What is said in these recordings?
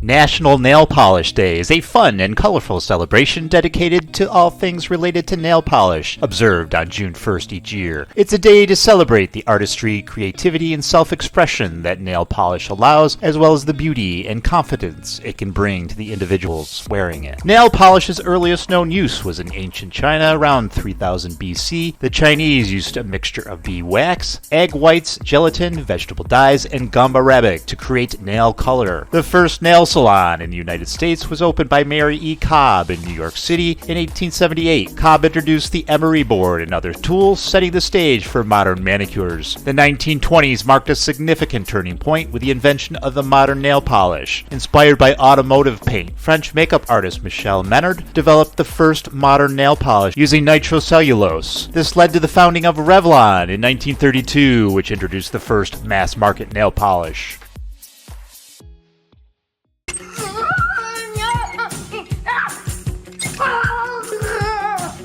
National Nail Polish Day is a fun and colorful celebration dedicated to all things related to nail polish, observed on June 1st each year. It's a day to celebrate the artistry, creativity, and self-expression that nail polish allows, as well as the beauty and confidence it can bring to the individuals wearing it. Nail polish's earliest known use was in ancient China around 3000 BC. The Chinese used a mixture of bee wax, egg whites, gelatin, vegetable dyes, and gum arabic to create nail color. The first nail salon in the United States was opened by Mary E. Cobb in New York City in 1878. Cobb introduced the emery board and other tools, setting the stage for modern manicures. The 1920s marked a significant turning point with the invention of the modern nail polish. Inspired by automotive paint, French makeup artist Michel Menard developed the first modern nail polish using nitrocellulose. This led to the founding of Revlon in 1932, which introduced the first mass-market nail polish.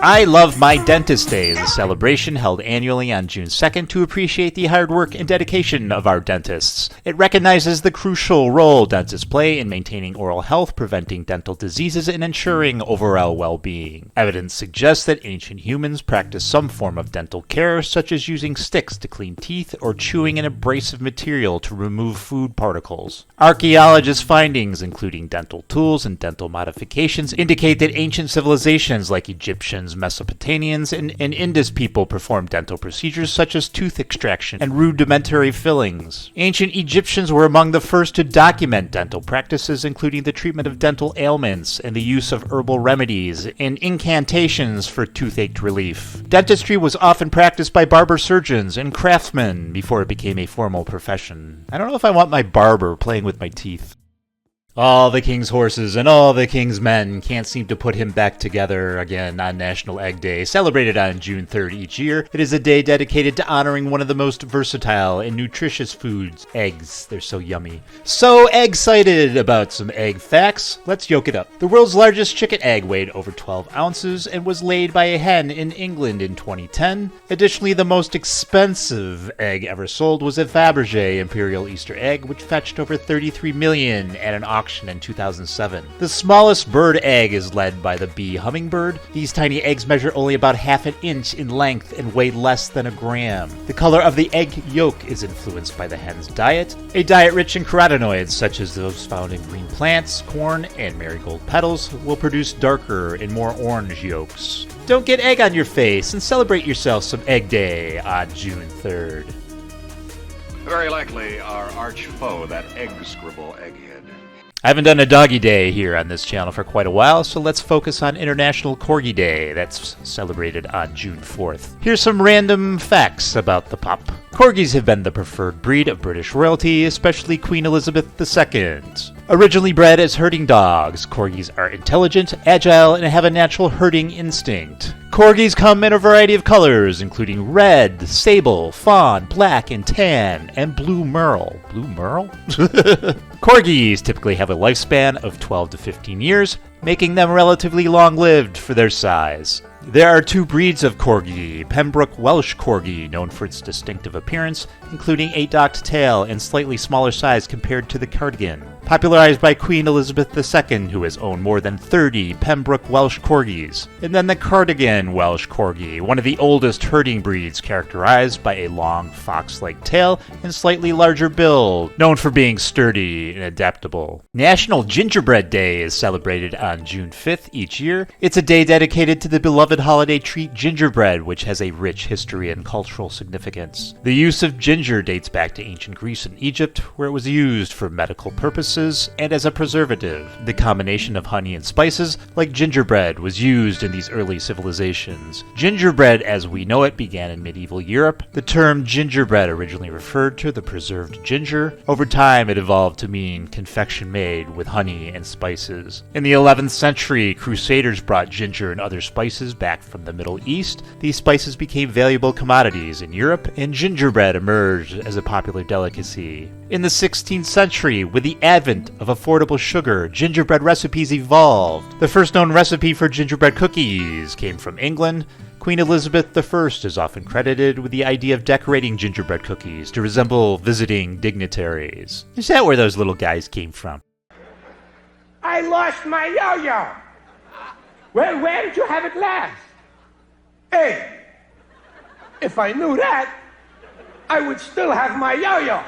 I Love My Dentist Day is a celebration held annually on June 2nd to appreciate the hard work and dedication of our dentists. It recognizes the crucial role dentists play in maintaining oral health, preventing dental diseases, and ensuring overall well-being. Evidence suggests that ancient humans practiced some form of dental care, such as using sticks to clean teeth or chewing an abrasive material to remove food particles. Archaeologists' findings, including dental tools and dental modifications, indicate that ancient civilizations like Egyptians, Mesopotamians, and Indus people performed dental procedures such as tooth extraction and rudimentary fillings. Ancient Egyptians were among the first to document dental practices, including the treatment of dental ailments and the use of herbal remedies and incantations for toothache relief. Dentistry was often practiced by barber surgeons and craftsmen before it became a formal profession. I don't know if I want my barber playing with my teeth. All the king's horses and all the king's men can't seem to put him back together again on National Egg Day, celebrated on June 3rd each year. It is a day dedicated to honoring one of the most versatile and nutritious foods, eggs. They're so yummy. So egg-cited about some egg facts. Let's yoke it up. The world's largest chicken egg weighed over 12 ounces and was laid by a hen in England in 2010. Additionally, the most expensive egg ever sold was a Fabergé Imperial Easter egg, which fetched over $33 million at an auction in 2007. The smallest bird egg is laid by the bee hummingbird. These tiny eggs measure only about half an inch in length and weigh less than a gram. The color of the egg yolk is influenced by the hen's diet. A diet rich in carotenoids, such as those found in green plants, corn, and marigold petals, will produce darker and more orange yolks. Don't get egg on your face and celebrate yourself some Egg Day on June 3rd. Very likely our arch foe, that egg scribble egghead. I haven't done a doggy day here on this channel for quite a while, so let's focus on International Corgi Day. That's celebrated on June 4th. Here's some random facts about the pup. Corgis have been the preferred breed of British royalty, especially Queen Elizabeth II. Originally bred as herding dogs, Corgis are intelligent, agile, and have a natural herding instinct. Corgis come in a variety of colors, including red, sable, fawn, black, and tan, and blue merle. Blue merle? Corgis typically have a lifespan of 12 to 15 years, making them relatively long-lived for their size. There are two breeds of Corgi: Pembroke Welsh Corgi, known for its distinctive appearance, including a docked tail and slightly smaller size compared to the Cardigan. Popularized by Queen Elizabeth II, who has owned more than 30 Pembroke Welsh Corgis. And then the Cardigan Welsh Corgi, one of the oldest herding breeds, characterized by a long fox-like tail and slightly larger build, known for being sturdy and adaptable. National Gingerbread Day is celebrated on June 5th each year. It's a day dedicated to the beloved holiday treat gingerbread, which has a rich history and cultural significance. The use of ginger dates back to ancient Greece and Egypt, where it was used for medical purposes and as a preservative. The combination of honey and spices, like gingerbread, was used in these early civilizations. Gingerbread, as we know it, began in medieval Europe. The term gingerbread originally referred to the preserved ginger. Over time, it evolved to mean confection made with honey and spices. In the 11th century, crusaders brought ginger and other spices back from the Middle East. These spices became valuable commodities in Europe, and gingerbread emerged as a popular delicacy. In the 16th century, with the advent of affordable sugar, gingerbread recipes evolved. The first known recipe for gingerbread cookies came from England. Queen Elizabeth I is often credited with the idea of decorating gingerbread cookies to resemble visiting dignitaries. Is that where those little guys came from? I lost my yo-yo. Well, where did you have it last? Hey, if I knew that, I would still have my yo-yo.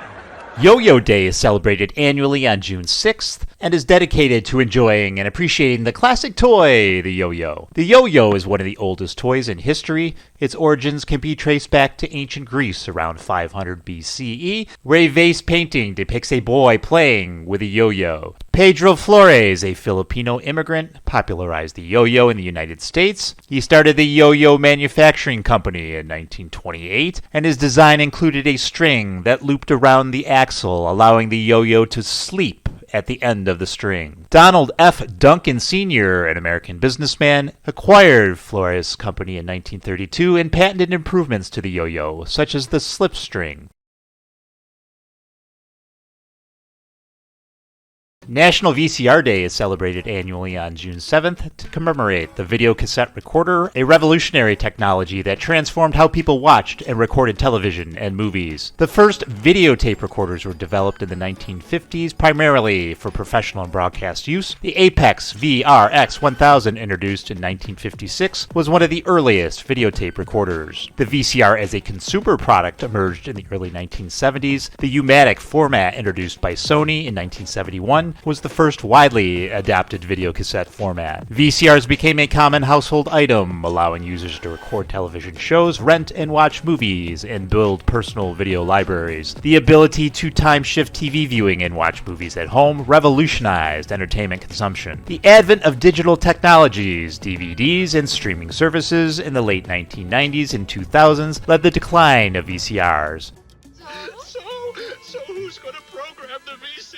Yo-Yo Day is celebrated annually on June 6th and is dedicated to enjoying and appreciating the classic toy, the yo-yo. The yo-yo is one of the oldest toys in history. Its origins can be traced back to ancient Greece around 500 BCE, where a vase painting depicts a boy playing with a yo-yo. Pedro Flores, a Filipino immigrant, popularized the yo-yo in the United States. He started the yo-yo manufacturing company in 1928, and his design included a string that looped around the axle, allowing the yo-yo to sleep at the end of the string. Donald F. Duncan Sr., an American businessman, acquired Flores' company in 1932 and patented improvements to the yo-yo, such as the slip string. National VCR Day is celebrated annually on June 7th to commemorate the video cassette recorder, a revolutionary technology that transformed how people watched and recorded television and movies. The first videotape recorders were developed in the 1950s, primarily for professional and broadcast use. The Apex VRX 1000, introduced in 1956, was one of the earliest videotape recorders. The VCR as a consumer product emerged in the early 1970s. The U-matic format, introduced by Sony in 1971, was the first widely adapted videocassette format. VCRs became a common household item, allowing users to record television shows, rent and watch movies, and build personal video libraries. The ability to time-shift TV viewing and watch movies at home revolutionized entertainment consumption. The advent of digital technologies, DVDs, and streaming services in the late 1990s and 2000s led the decline of VCRs. So who's going to program the VCR?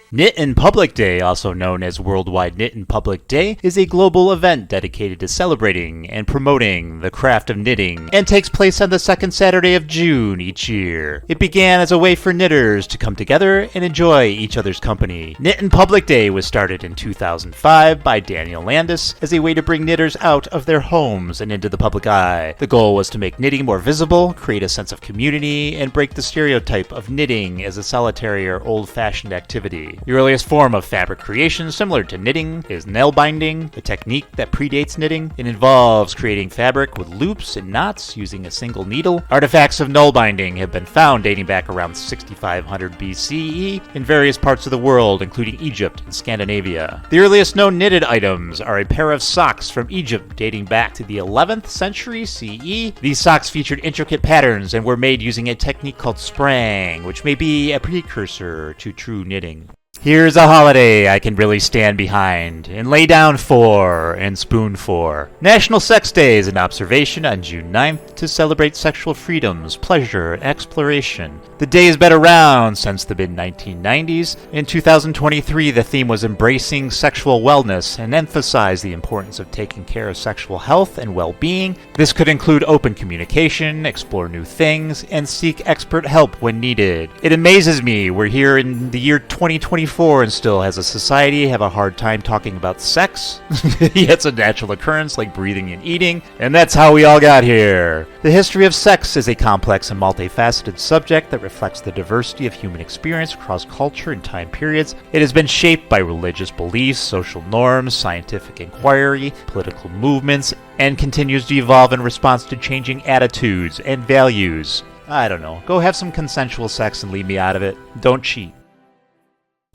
Knit in Public Day, also known as Worldwide Knit in Public Day, is a global event dedicated to celebrating and promoting the craft of knitting and takes place on the second Saturday of June each year. It began as a way for knitters to come together and enjoy each other's company. Knit in Public Day was started in 2005 by Daniel Landis as a way to bring knitters out of their homes and into the public eye. The goal was to make knitting more visible, create a sense of community, and break the stereotype of knitting as a solitary or old-fashioned activity. The earliest form of fabric creation, similar to knitting, is nail binding, a technique that predates knitting. It involves creating fabric with loops and knots using a single needle. Artifacts of nail binding have been found dating back around 6500 BCE in various parts of the world, including Egypt and Scandinavia. The earliest known knitted items are a pair of socks from Egypt dating back to the 11th century CE. These socks featured intricate patterns and were made using a technique called sprang, which may be a precursor to true knitting. Here's a holiday I can really stand behind and lay down for and spoon for. National Sex Day is an observation on June 9th to celebrate sexual freedoms, pleasure, and exploration. The day has been around since the mid-1990s. In 2023, the theme was embracing sexual wellness and emphasized the importance of taking care of sexual health and well-being. This could include open communication, explore new things, and seek expert help when needed. It amazes me we're here in the year 2024 and still, as a society, have a hard time talking about sex. Yet it's a natural occurrence like breathing and eating, and that's how we all got here. The history of sex is a complex and multifaceted subject that reflects the diversity of human experience across culture and time periods. It has been shaped by religious beliefs, social norms, scientific inquiry, political movements, and continues to evolve in response to changing attitudes and values. I don't know. Go have some consensual sex and leave me out of it. Don't cheat.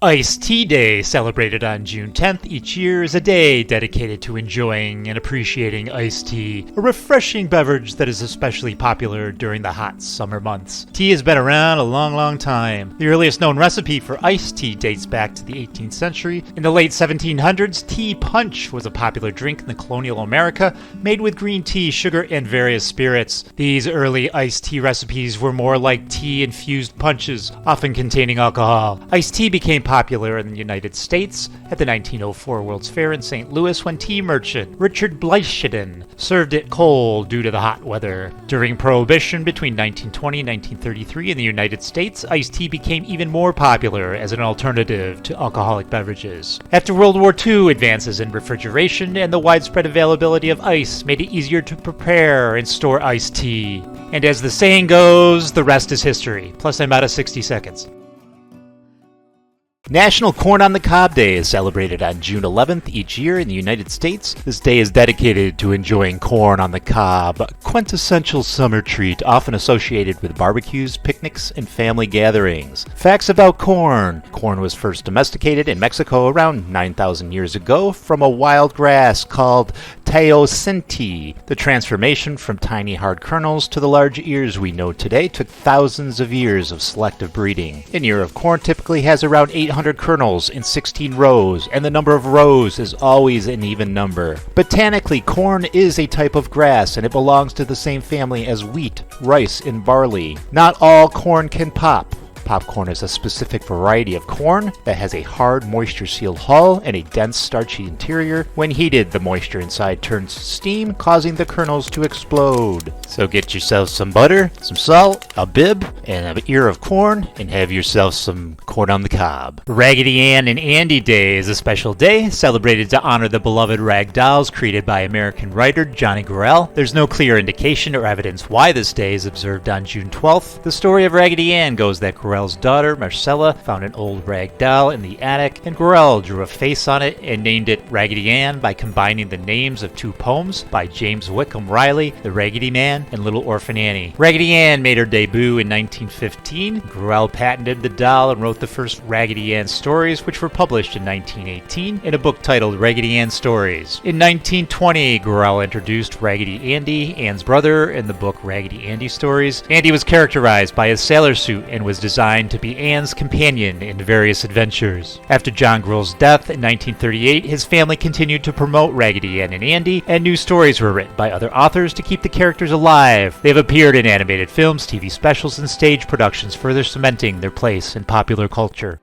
Iced Tea Day, celebrated on June 10th each year, is a day dedicated to enjoying and appreciating iced tea, a refreshing beverage that is especially popular during the hot summer months. Tea has been around a long time. The earliest known recipe for iced tea dates back to the 18th century. In the late 1700s, tea punch was a popular drink in the colonial America, made with green tea, sugar, and various spirits. These early iced tea recipes were more like tea-infused punches, often containing alcohol. Iced tea became popular in the United States at the 1904 World's Fair in St. Louis when tea merchant Richard Bleichenden served it cold due to the hot weather. During Prohibition between 1920 and 1933 in the United States, iced tea became even more popular as an alternative to alcoholic beverages. After World War II, advances in refrigeration and the widespread availability of ice made it easier to prepare and store iced tea. And as the saying goes, the rest is history. Plus I'm out of 60 seconds. National Corn on the Cob Day is celebrated on June 11th each year in the United States. This day is dedicated to enjoying corn on the cob, a quintessential summer treat often associated with barbecues, picnics, and family gatherings. Facts about corn. Corn was first domesticated in Mexico around 9,000 years ago from a wild grass called teosinte. The transformation from tiny hard kernels to the large ears we know today took thousands of years of selective breeding. An ear of corn typically has around 800 kernels in 16 rows, and the number of rows is always an even number. Botanically, corn is a type of grass, and it belongs to the same family as wheat, rice, and barley. Not all corn can pop. Popcorn is a specific variety of corn that has a hard, moisture-sealed hull and a dense, starchy interior. When heated, the moisture inside turns to steam, causing the kernels to explode. So get yourself some butter, some salt, a bib, and an ear of corn, and have yourself some corn on the cob. Raggedy Ann and Andy Day is a special day celebrated to honor the beloved rag dolls created by American writer Johnny Gorell. There's no clear indication or evidence why this day is observed on June 12th. The story of Raggedy Ann goes that Gorell's daughter, Marcella, found an old rag doll in the attic, and Gorell drew a face on it and named it Raggedy Ann by combining the names of two poems by James Whitcomb Riley, The Raggedy Man and Little Orphan Annie. Raggedy Ann made her debut in 1915. Gorell patented the doll and wrote the first Raggedy Ann stories, which were published in 1918 in a book titled Raggedy Ann Stories. In 1920, Gorell introduced Raggedy Andy, Ann's brother, in the book Raggedy Andy Stories. Andy was characterized by his sailor suit and was designed to be Ann's companion in various adventures. After John Gorell's death in 1938, his family continued to promote Raggedy Ann and Andy, and new stories were written by other authors to keep the characters alive. They have appeared in animated films, TV specials, and stage productions, further cementing their place in popular culture.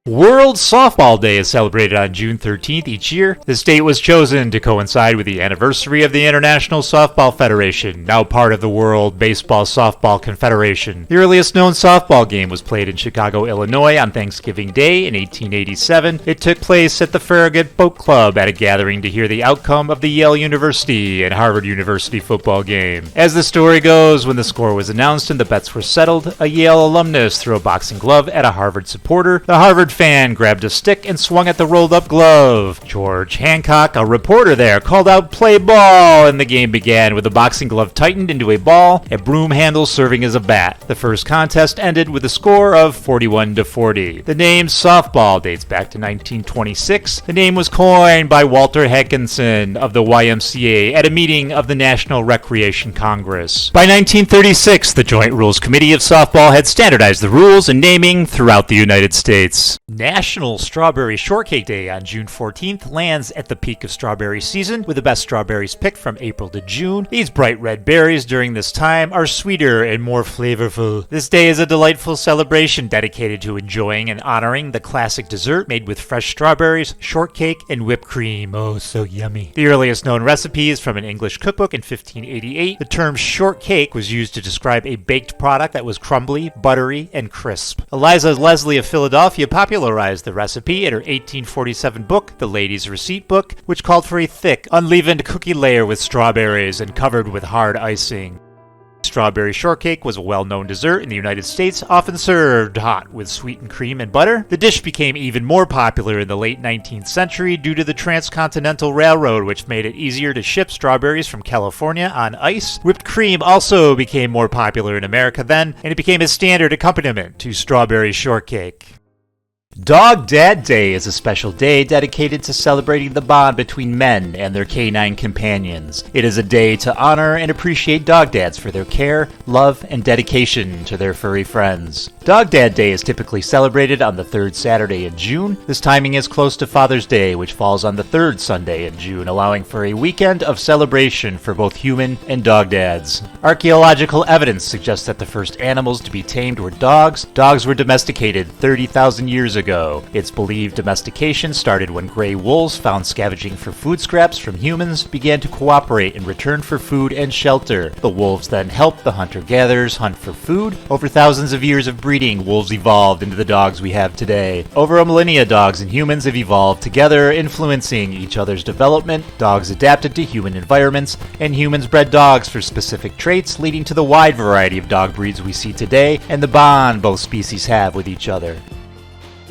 World Softball Day is celebrated on June 13th each year. This date was chosen to coincide with the anniversary of the International Softball Federation, now part of the World Baseball Softball Confederation. The earliest known softball game was played in Chicago, Illinois on Thanksgiving Day in 1887. It took place at the Farragut Boat Club at a gathering to hear the outcome of the Yale University and Harvard University football game. As the story goes, when the score was announced and the bets were settled, a Yale alumnus threw a boxing glove at a Harvard supporter. The Harvard fan grabbed a stick and swung at the rolled-up glove. George Hancock, a reporter there, called out "play ball," and the game began with the boxing glove tightened into a ball, a broom handle serving as a bat. The first contest ended with a score of 41-40. The name softball dates back to 1926. The name was coined by Walter Hankinson of the YMCA at a meeting of the National Recreation Congress. By 1936, the Joint Rules Committee of Softball had standardized the rules and naming throughout the United States. National Strawberry Shortcake Day on June 14th lands at the peak of strawberry season, with the best strawberries picked from April to June. These bright red berries during this time are sweeter and more flavorful. This day is a delightful celebration dedicated to enjoying and honoring the classic dessert made with fresh strawberries, shortcake, and whipped cream. Oh, so yummy. The earliest known recipe is from an English cookbook in 1588. The term shortcake was used to describe a baked product that was crumbly, buttery, and crisp. Eliza Leslie of Philadelphia popularized the recipe in her 1847 book, The Lady's Receipt Book, which called for a thick, unleavened cookie layer with strawberries and covered with hard icing. Strawberry shortcake was a well-known dessert in the United States, often served hot with sweetened cream and butter. The dish became even more popular in the late 19th century due to the Transcontinental Railroad, which made it easier to ship strawberries from California on ice. Whipped cream also became more popular in America then, and it became a standard accompaniment to strawberry shortcake. Dog Dad Day is a special day dedicated to celebrating the bond between men and their canine companions. It is a day to honor and appreciate dog dads for their care, love, and dedication to their furry friends. Dog Dad Day is typically celebrated on the third Saturday in June. This timing is close to Father's Day, which falls on the third Sunday in June, allowing for a weekend of celebration for both human and dog dads. Archaeological evidence suggests that the first animals to be tamed were dogs. Dogs were domesticated 30,000 years ago. It's believed domestication started when gray wolves, found scavenging for food scraps from humans, began to cooperate and return for food and shelter. The wolves then helped the hunter-gatherers hunt for food. Over thousands of years of breeding, wolves evolved into the dogs we have today. Over a millennia, dogs and humans have evolved together, influencing each other's development. Dogs adapted to human environments, and humans bred dogs for specific traits, leading to the wide variety of dog breeds we see today and the bond both species have with each other.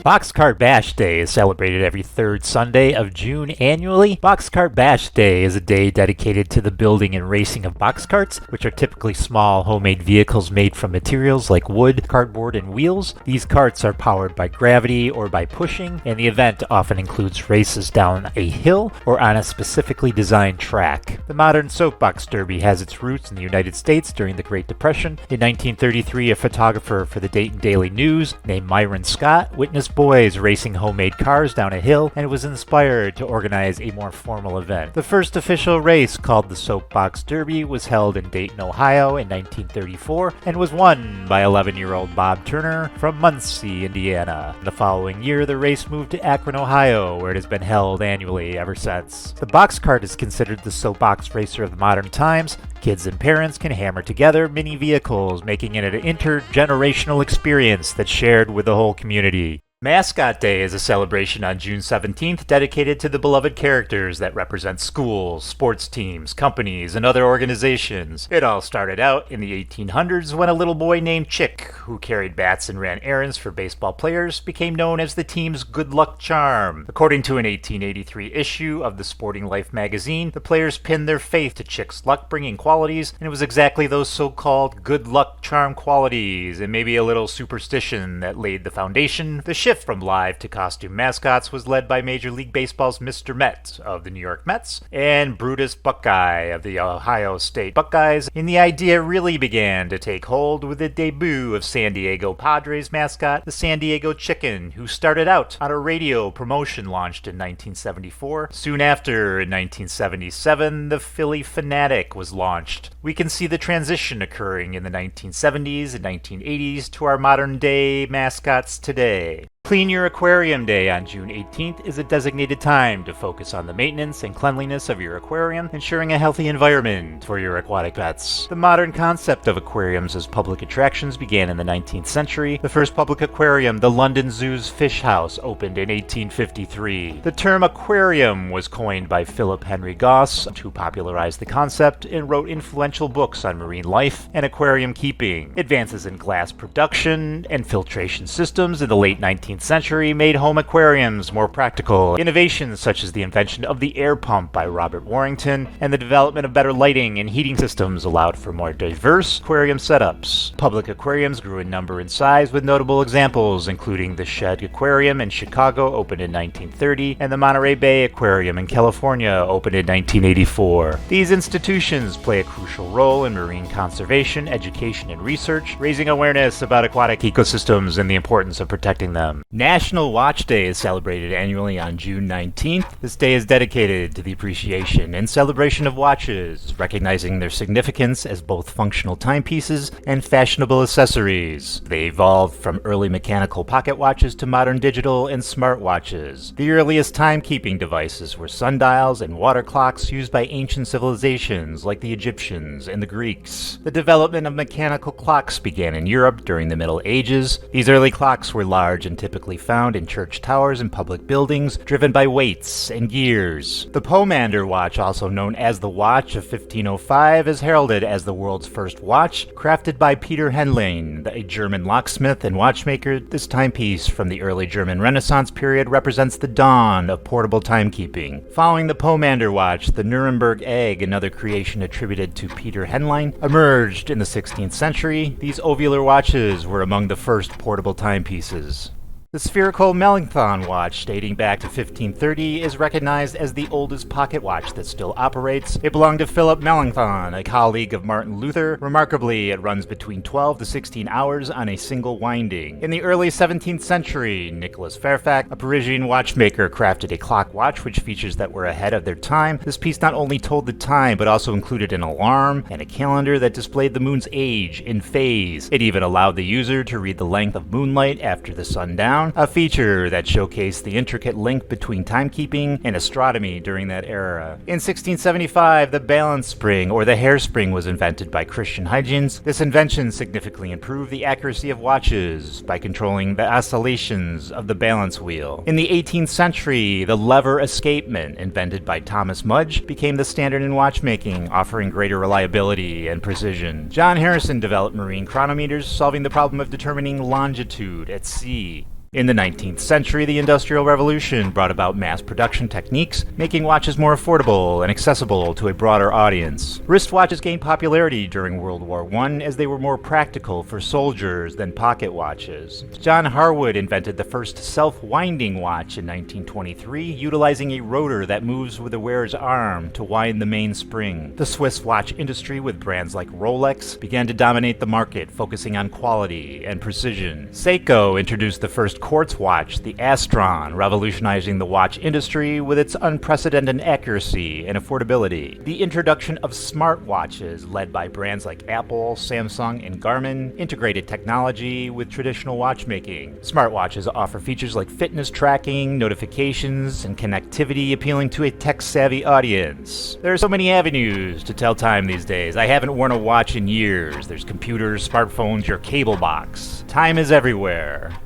Boxcar Bash Day is celebrated every third Sunday of June annually. Boxcar Bash Day is a day dedicated to the building and racing of boxcarts, which are typically small homemade vehicles made from materials like wood, cardboard, and wheels. These carts are powered by gravity or by pushing, and the event often includes races down a hill or on a specifically designed track. The modern soapbox derby has its roots in the United States during the Great Depression. In 1933, a photographer for the Dayton Daily News named Myron Scott witnessed boys racing homemade cars down a hill and was inspired to organize a more formal event. The first official race, called the Soapbox Derby, was held in Dayton, Ohio in 1934 and was won by 11-year-old Bob Turner from Muncie, Indiana. The following year, the race moved to Akron, Ohio, where it has been held annually ever since. The box cart is considered the soapbox racer of the modern times. Kids and parents can hammer together mini vehicles, making it an intergenerational experience that's shared with the whole community. Mascot Day is a celebration on June 17th dedicated to the beloved characters that represent schools, sports teams, companies, and other organizations. It all started out in the 1800s when a little boy named Chick, who carried bats and ran errands for baseball players, became known as the team's good luck charm. According to an 1883 issue of the Sporting Life magazine, the players pinned their faith to Chick's luck-bringing qualities, and it was exactly those so-called good luck charm qualities and maybe a little superstition that laid the foundation. The shift from live to costume mascots was led by Major League Baseball's Mr. Met of the New York Mets and Brutus Buckeye of the Ohio State Buckeyes, and the idea really began to take hold with the debut of San Diego Padres mascot, the San Diego Chicken, who started out on a radio promotion launched in 1974. Soon after, in 1977, the Philly Fanatic was launched. We can see the transition occurring in the 1970s and 1980s to our modern-day mascots today. Clean Your Aquarium Day on June 18th is a designated time to focus on the maintenance and cleanliness of your aquarium, ensuring a healthy environment for your aquatic pets. The modern concept of aquariums as public attractions began in the 19th century. The first public aquarium, the London Zoo's Fish House, opened in 1853. The term aquarium was coined by Philip Henry Goss, who popularized the concept and wrote influential books on marine life and aquarium keeping. Advances in glass production and filtration systems in the late 19th century made home aquariums more practical. Innovations such as the invention of the air pump by Robert Warrington and the development of better lighting and heating systems allowed for more diverse aquarium setups. Public aquariums grew in number and size, with notable examples including the Shedd Aquarium in Chicago, opened in 1930, and the Monterey Bay Aquarium in California, opened in 1984. These institutions play a crucial role in marine conservation, education, and research, raising awareness about aquatic ecosystems and the importance of protecting them. National Watch Day is celebrated annually on June 19th. This day is dedicated to the appreciation and celebration of watches, recognizing their significance as both functional timepieces and fashionable accessories. They evolved from early mechanical pocket watches to modern digital and smart watches. The earliest timekeeping devices were sundials and water clocks used by ancient civilizations like the Egyptians and the Greeks. The development of mechanical clocks began in Europe during the Middle Ages. These early clocks were large and typically found in church towers and public buildings, driven by weights and gears. The Pomander watch, also known as the Watch of 1505, is heralded as the world's first watch, crafted by Peter Henlein, a German locksmith and watchmaker. This timepiece from the early German Renaissance period represents the dawn of portable timekeeping. Following the Pomander watch, the Nuremberg egg, another creation attributed to Peter Henlein, emerged in the 16th century. These ovular watches were among the first portable timepieces. The spherical Melanchthon watch, dating back to 1530, is recognized as the oldest pocket watch that still operates. It belonged to Philip Melanchthon, a colleague of Martin Luther. Remarkably, it runs between 12 to 16 hours on a single winding. In the early 17th century, Nicholas Fairfax, a Parisian watchmaker, crafted a clock watch which features that were ahead of their time. This piece not only told the time, but also included an alarm and a calendar that displayed the moon's age in phase. It even allowed the user to read the length of moonlight after the sundown, a feature that showcased the intricate link between timekeeping and astronomy during that era. In 1675, the balance spring, or the hairspring, was invented by Christian Huygens. This invention significantly improved the accuracy of watches by controlling the oscillations of the balance wheel. In the 18th century, the lever escapement, invented by Thomas Mudge, became the standard in watchmaking, offering greater reliability and precision. John Harrison developed marine chronometers, solving the problem of determining longitude at sea. In the 19th century, the Industrial Revolution brought about mass production techniques, making watches more affordable and accessible to a broader audience. Wristwatches gained popularity during World War I as they were more practical for soldiers than pocket watches. John Harwood invented the first self-winding watch in 1923, utilizing a rotor that moves with the wearer's arm to wind the mainspring. The Swiss watch industry, with brands like Rolex, began to dominate the market, focusing on quality and precision. Seiko introduced the first quartz watch, the Astron, revolutionizing the watch industry with its unprecedented accuracy and affordability. The introduction of smartwatches, led by brands like Apple, Samsung, and Garmin, integrated technology with traditional watchmaking. Smartwatches offer features like fitness tracking, notifications, and connectivity, appealing to a tech-savvy audience. There are so many avenues to tell time these days. I haven't worn a watch in years. There's computers, smartphones, your cable box. Time is everywhere.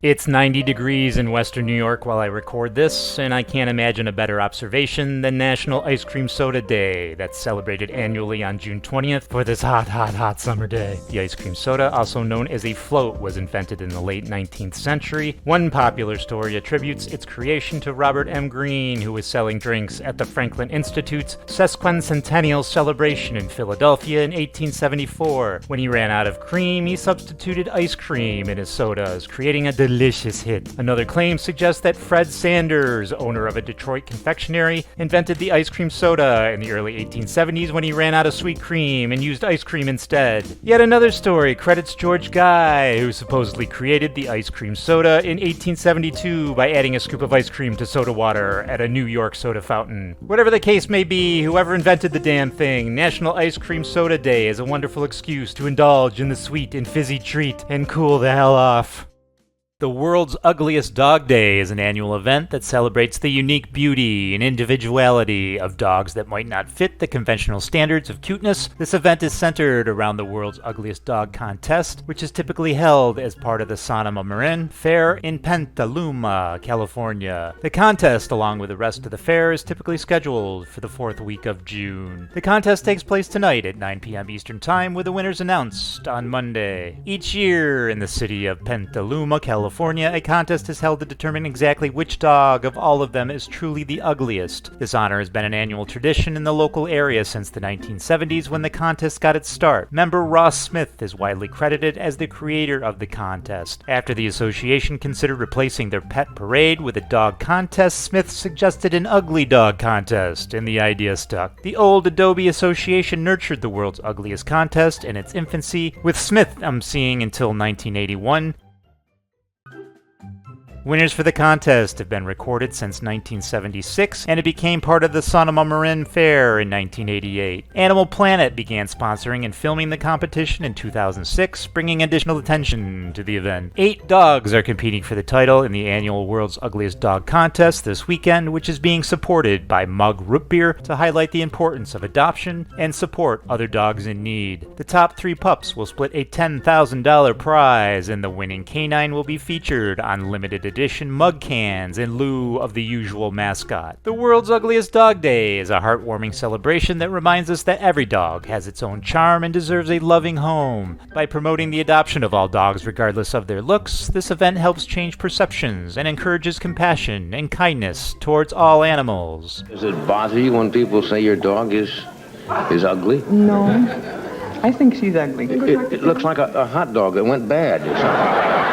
It's 90 degrees in western New York while I record this, and I can't imagine a better observation than National Ice Cream Soda Day, that's celebrated annually on June 20th for this hot summer day. The ice cream soda, also known as a float, was invented in the late 19th century. One popular story attributes its creation to Robert M. Greene, who was selling drinks at the Franklin Institute's sesquicentennial celebration in Philadelphia in 1874. When he ran out of cream, he substituted ice cream in his sodas, creating a delicious hit. Another claim suggests that Fred Sanders, owner of a Detroit confectionery, invented the ice cream soda in the early 1870s when he ran out of sweet cream and used ice cream instead. Yet another story credits George Guy, who supposedly created the ice cream soda in 1872 by adding a scoop of ice cream to soda water at a New York soda fountain. Whatever the case may be, whoever invented the damn thing, National Ice Cream Soda Day is a wonderful excuse to indulge in the sweet and fizzy treat and cool the hell off. The World's Ugliest Dog Day is an annual event that celebrates the unique beauty and individuality of dogs that might not fit the conventional standards of cuteness. This event is centered around the World's Ugliest Dog contest, which is typically held as part of the Sonoma Marin Fair in Petaluma, California. The contest, along with the rest of the fair, is typically scheduled for the fourth week of June. The contest takes place tonight at 9 p.m. Eastern Time, with the winners announced on Monday. Each year in the city of Petaluma, California, a contest is held to determine exactly which dog of all of them is truly the ugliest. This honor has been an annual tradition in the local area since the 1970s, when the contest got its start. Member Ross Smith is widely credited as the creator of the contest. After the association considered replacing their pet parade with a dog contest, Smith suggested an ugly dog contest, and the idea stuck. The old Adobe Association nurtured the World's Ugliest contest in its infancy, with Smith emceeing until 1981. Winners for the contest have been recorded since 1976, and it became part of the Sonoma Marin Fair in 1988. Animal Planet began sponsoring and filming the competition in 2006, bringing additional attention to the event. 8 dogs are competing for the title in the annual World's Ugliest Dog contest this weekend, which is being supported by Mug Root Beer to highlight the importance of adoption and support other dogs in need. The top 3 pups will split a $10,000 prize, and the winning canine will be featured on limited edition mug cans in lieu of the usual mascot. The World's Ugliest Dog Day is a heartwarming celebration that reminds us that every dog has its own charm and deserves a loving home. By promoting the adoption of all dogs regardless of their looks, this event helps change perceptions and encourages compassion and kindness towards all animals. Does it bother you when people say your dog is ugly? No. I think she's ugly. It looks like a hot dog that went bad or something.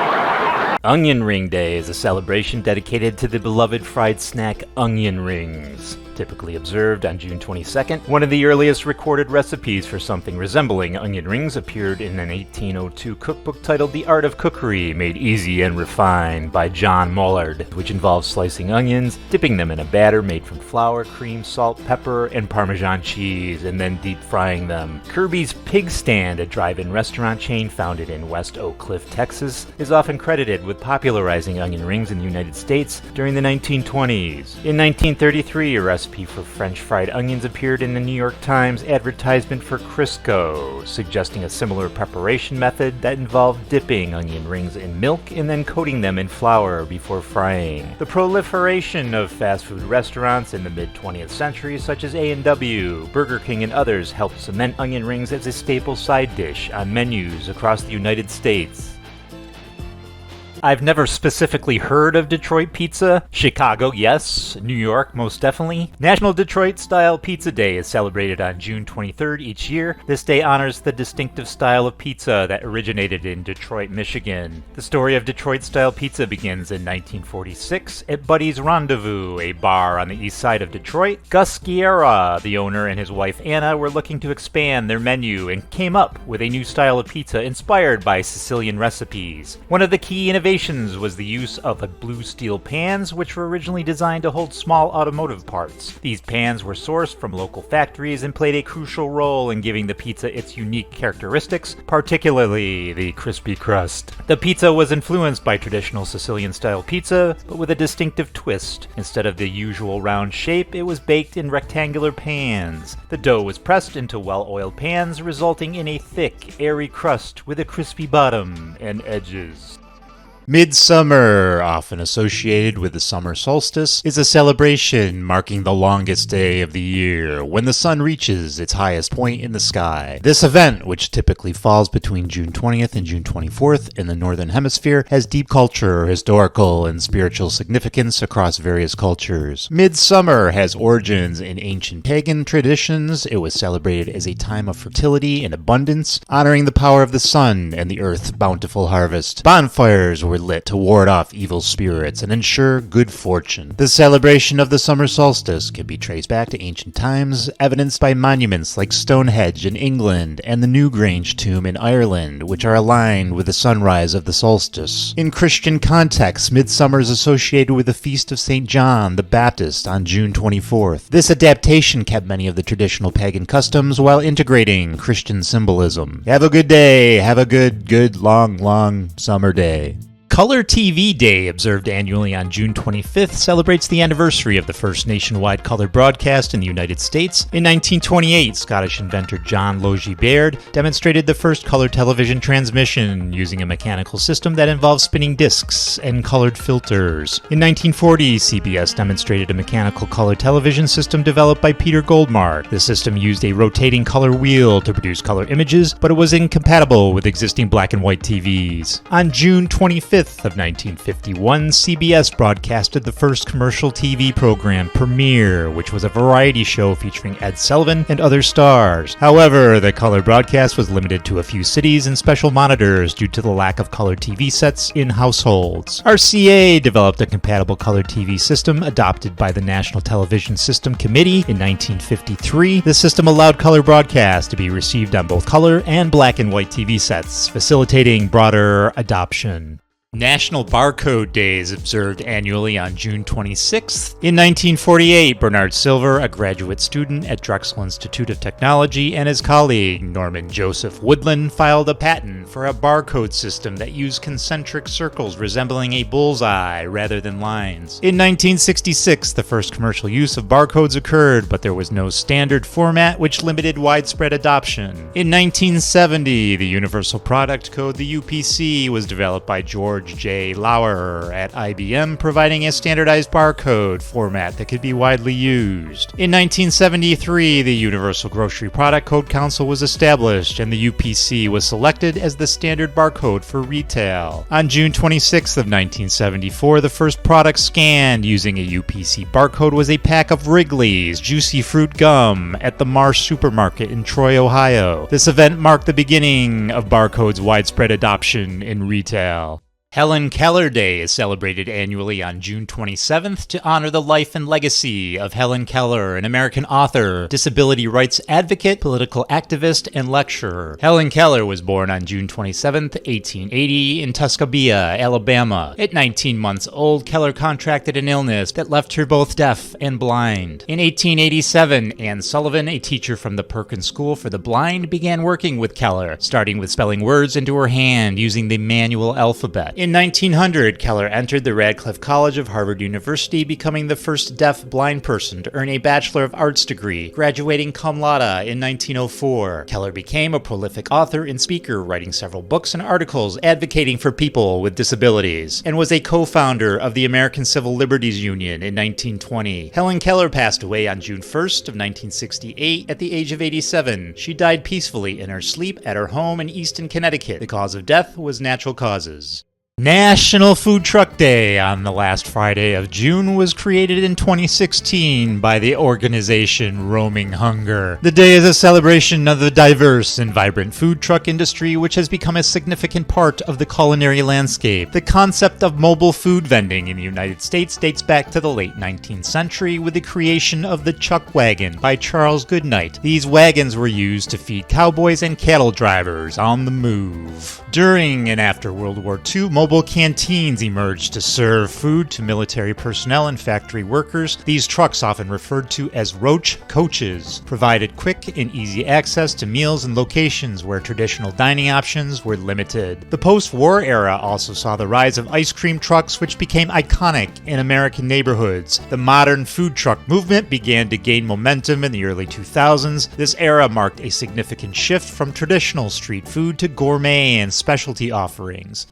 Onion Ring Day is a celebration dedicated to the beloved fried snack onion rings. Typically observed on June 22nd, one of the earliest recorded recipes for something resembling onion rings appeared in an 1802 cookbook titled The Art of Cookery, Made Easy and Refined by John Mullard, which involves slicing onions, dipping them in a batter made from flour, cream, salt, pepper, and Parmesan cheese, and then deep frying them. Kirby's Pig Stand, a drive-in restaurant chain founded in West Oak Cliff, Texas, is often credited with popularizing onion rings in the United States during the 1920s. In 1933, a recipe for French fried onions appeared in the New York Times advertisement for Crisco, suggesting a similar preparation method that involved dipping onion rings in milk and then coating them in flour before frying. The proliferation of fast food restaurants in the mid-20th century, such as A&W, Burger King, and others, helped cement onion rings as a staple side dish on menus across the United States. I've never specifically heard of Detroit pizza. Chicago, yes. New York, most definitely. National Detroit-style Pizza Day is celebrated on June 23rd each year. This day honors the distinctive style of pizza that originated in Detroit, Michigan. The story of Detroit-style pizza begins in 1946 at Buddy's Rendezvous, a bar on the east side of Detroit. Gus Guerra, the owner, and his wife Anna were looking to expand their menu and came up with a new style of pizza inspired by Sicilian recipes. One of the key innovations was the use of blue steel pans, which were originally designed to hold small automotive parts. These pans were sourced from local factories and played a crucial role in giving the pizza its unique characteristics, particularly the crispy crust. The pizza was influenced by traditional Sicilian-style pizza, but with a distinctive twist. Instead of the usual round shape, it was baked in rectangular pans. The dough was pressed into well-oiled pans, resulting in a thick, airy crust with a crispy bottom and edges. Midsummer, often associated with the summer solstice, is a celebration marking the longest day of the year, when the sun reaches its highest point in the sky. This event, which typically falls between June 20th and June 24th in the Northern Hemisphere, has deep culture, historical, and spiritual significance across various cultures. Midsummer has origins in ancient pagan traditions. It was celebrated as a time of fertility and abundance, honoring the power of the sun and the earth's bountiful harvest. Bonfires were lit to ward off evil spirits and ensure good fortune. The celebration of the summer solstice can be traced back to ancient times, evidenced by monuments like Stonehenge in England and the Newgrange tomb in Ireland, which are aligned with the sunrise of the solstice. In Christian contexts, midsummer is associated with the feast of St. John the Baptist on June 24th. This adaptation kept many of the traditional pagan customs while integrating Christian symbolism. Have a good day. Have a good, long summer day. Color TV Day, observed annually on June 25th, celebrates the anniversary of the first nationwide color broadcast in the United States. In 1928, Scottish inventor John Logie Baird demonstrated the first color television transmission using a mechanical system that involved spinning discs and colored filters. In 1940, CBS demonstrated a mechanical color television system developed by Peter Goldmark. The system used a rotating color wheel to produce color images, but it was incompatible with existing black and white TVs. On June 25th, of 1951, CBS broadcasted the first commercial TV program, Premiere, which was a variety show featuring Ed Sullivan and other stars. However, the color broadcast was limited to a few cities and special monitors due to the lack of color TV sets in households. RCA developed a compatible color TV system adopted by the National Television System Committee in 1953. The system allowed color broadcasts to be received on both color and black and white TV sets, facilitating broader adoption. National Barcode Day is observed annually on June 26th. In 1948, Bernard Silver, a graduate student at Drexel Institute of Technology, and his colleague, Norman Joseph Woodland, filed a patent for a barcode system that used concentric circles resembling a bullseye rather than lines. In 1966, the first commercial use of barcodes occurred, but there was no standard format, which limited widespread adoption. In 1970, the Universal Product Code, the UPC, was developed by George J. Lauer at IBM, providing a standardized barcode format that could be widely used. In 1973, the Universal Grocery Product Code Council was established, and the UPC was selected as the standard barcode for retail. On June 26th of 1974, the first product scanned using a UPC barcode was a pack of Wrigley's Juicy Fruit Gum at the Marsh Supermarket in Troy, Ohio. This event marked the beginning of barcode's widespread adoption in retail. Helen Keller Day is celebrated annually on June 27th to honor the life and legacy of Helen Keller, an American author, disability rights advocate, political activist, and lecturer. Helen Keller was born on June 27, 1880, in Tuscaloosa, Alabama. At 19 months old, Keller contracted an illness that left her both deaf and blind. In 1887, Anne Sullivan, a teacher from the Perkins School for the Blind, began working with Keller, starting with spelling words into her hand using the manual alphabet. In 1900, Keller entered the Radcliffe College of Harvard University, becoming the first deaf-blind person to earn a Bachelor of Arts degree, graduating cum laude in 1904. Keller became a prolific author and speaker, writing several books and articles advocating for people with disabilities, and was a co-founder of the American Civil Liberties Union in 1920. Helen Keller passed away on June 1st of 1968 at the age of 87. She died peacefully in her sleep at her home in Easton, Connecticut. The cause of death was natural causes. National Food Truck Day on the last Friday of June was created in 2016 by the organization Roaming Hunger. The day is a celebration of the diverse and vibrant food truck industry, which has become a significant part of the culinary landscape. The concept of mobile food vending in the United States dates back to the late 19th century with the creation of the chuck wagon by Charles Goodnight. These wagons were used to feed cowboys and cattle drivers on the move. During and after World War II, mobile canteens emerged to serve food to military personnel and factory workers. These trucks, often referred to as roach coaches, provided quick and easy access to meals in locations where traditional dining options were limited. The post-war era also saw the rise of ice cream trucks, which became iconic in American neighborhoods. The modern food truck movement began to gain momentum in the early 2000s. This era marked a significant shift from traditional street food to gourmet and specialty offerings.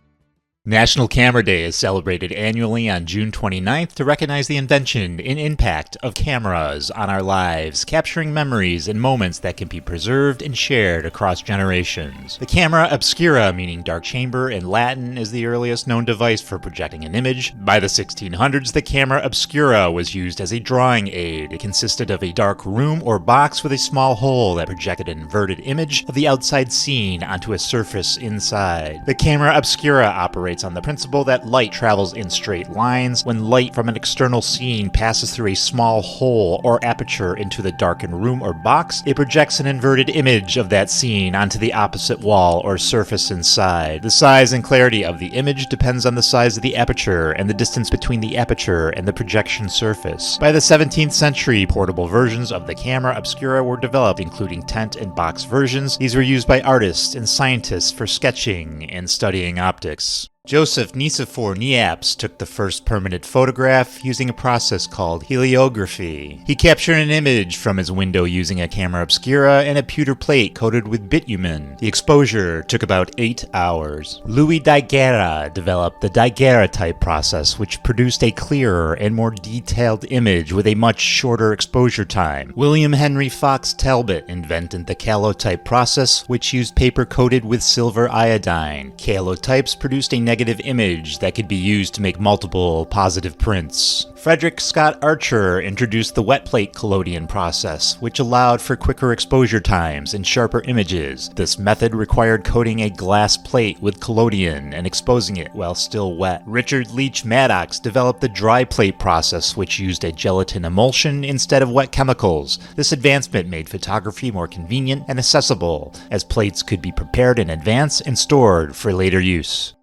National Camera Day is celebrated annually on June 29th to recognize the invention and impact of cameras on our lives, capturing memories and moments that can be preserved and shared across generations. The camera obscura, meaning dark chamber in Latin, is the earliest known device for projecting an image. By the 1600s, the camera obscura was used as a drawing aid. It consisted of a dark room or box with a small hole that projected an inverted image of the outside scene onto a surface inside. The camera obscura operates on the principle that light travels in straight lines. When light from an external scene passes through a small hole or aperture into the darkened room or box, it projects an inverted image of that scene onto the opposite wall or surface inside. The size and clarity of the image depends on the size of the aperture and the distance between the aperture and the projection surface. By the 17th century, portable versions of the camera obscura were developed, including tent and box versions. These were used by artists and scientists for sketching and studying optics. Joseph Nicephore Niepce took the first permanent photograph using a process called heliography. He captured an image from his window using a camera obscura and a pewter plate coated with bitumen. The exposure took about 8 hours. Louis Daguerre developed the daguerreotype process, which produced a clearer and more detailed image with a much shorter exposure time. William Henry Fox Talbot invented the calotype process, which used paper coated with silver iodine. Calotypes produced a negative image that could be used to make multiple positive prints. Frederick Scott Archer introduced the wet plate collodion process, which allowed for quicker exposure times and sharper images. This method required coating a glass plate with collodion and exposing it while still wet. Richard Leach Maddox developed the dry plate process, which used a gelatin emulsion instead of wet chemicals. This advancement made photography more convenient and accessible, as plates could be prepared in advance and stored for later use.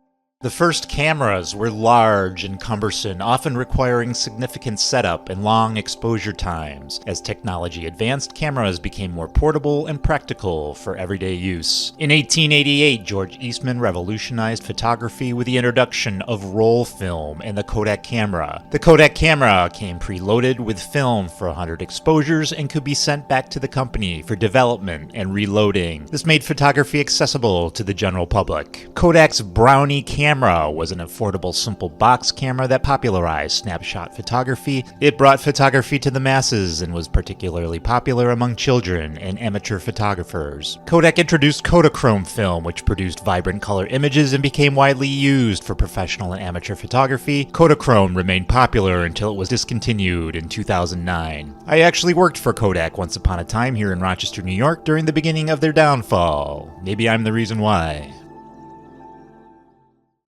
The first cameras were large and cumbersome, often requiring significant setup and long exposure times. As technology advanced, cameras became more portable and practical for everyday use. In 1888, George Eastman revolutionized photography with the introduction of roll film and the Kodak camera. The Kodak camera came preloaded with film for 100 exposures and could be sent back to the company for development and reloading. This made photography accessible to the general public. Kodak's Brownie camera was an affordable, simple box camera that popularized snapshot photography. It brought photography to the masses and was particularly popular among children and amateur photographers. Kodak introduced Kodachrome film, which produced vibrant color images and became widely used for professional and amateur photography. Kodachrome remained popular until it was discontinued in 2009. I actually worked for Kodak once upon a time here in Rochester, New York during the beginning of their downfall. Maybe I'm the reason why.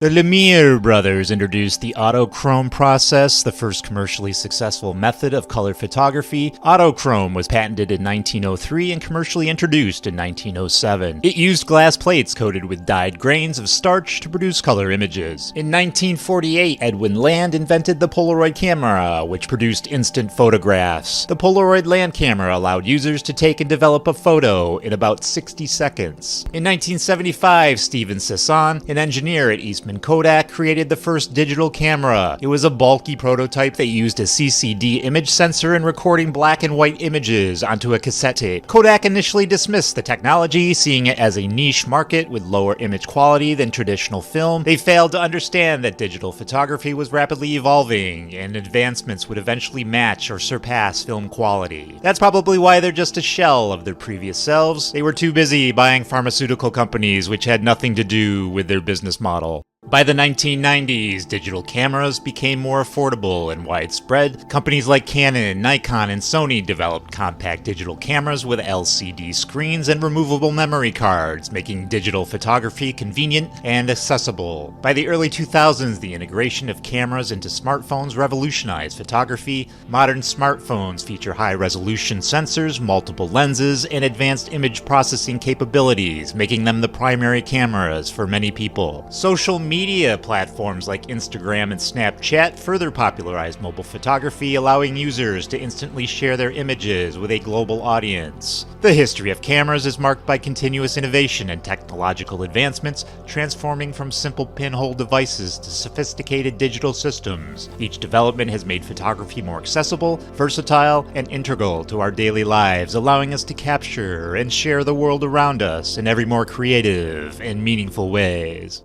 The Lumiere brothers introduced the autochrome process, the first commercially successful method of color photography. Autochrome was patented in 1903 and commercially introduced in 1907. It used glass plates coated with dyed grains of starch to produce color images. In 1948, Edwin Land invented the Polaroid camera, which produced instant photographs. The Polaroid Land camera allowed users to take and develop a photo in about 60 seconds. In 1975, Steven Sisson, an engineer at Eastman Kodak, created the first digital camera. It was a bulky prototype that used a CCD image sensor in recording black and white images onto a cassette tape. Kodak initially dismissed the technology, seeing it as a niche market with lower image quality than traditional film. They failed to understand that digital photography was rapidly evolving, and advancements would eventually match or surpass film quality. That's probably why they're just a shell of their previous selves. They were too busy buying pharmaceutical companies, which had nothing to do with their business model. By the 1990s, digital cameras became more affordable and widespread. Companies like Canon, Nikon, and Sony developed compact digital cameras with LCD screens and removable memory cards, making digital photography convenient and accessible. By the early 2000s, the integration of cameras into smartphones revolutionized photography. Modern smartphones feature high-resolution sensors, multiple lenses, and advanced image processing capabilities, making them the primary cameras for many people. Social media platforms like Instagram and Snapchat further popularized mobile photography, allowing users to instantly share their images with a global audience. The history of cameras is marked by continuous innovation and technological advancements, transforming from simple pinhole devices to sophisticated digital systems. Each development has made photography more accessible, versatile, and integral to our daily lives, allowing us to capture and share the world around us in every more creative and meaningful ways.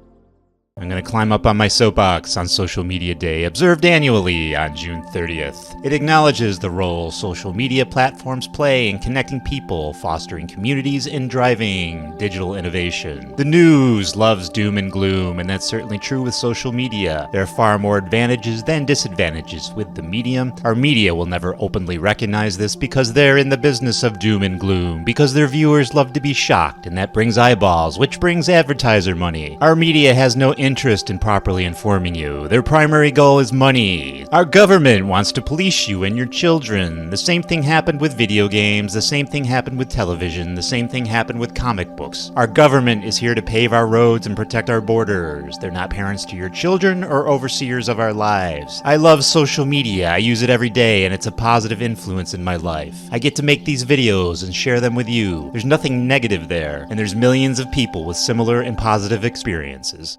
I'm going to climb up on my soapbox on Social Media Day, observed annually on June 30th. It acknowledges the role social media platforms play in connecting people, fostering communities, and driving digital innovation. The news loves doom and gloom, and that's certainly true with social media. There are far more advantages than disadvantages with the medium. Our media will never openly recognize this because they're in the business of doom and gloom, because their viewers love to be shocked, and that brings eyeballs, which brings advertiser money. Our media has no interest in properly informing you. Their primary goal is money. Our government wants to police you and your children. The same thing happened with video games. The same thing happened with television. The same thing happened with comic books. Our government is here to pave our roads and protect our borders. They're not parents to your children or overseers of our lives. I love social media. I use it every day, and it's a positive influence in my life. I get to make these videos and share them with you. There's nothing negative there, and there's millions of people with similar and positive experiences.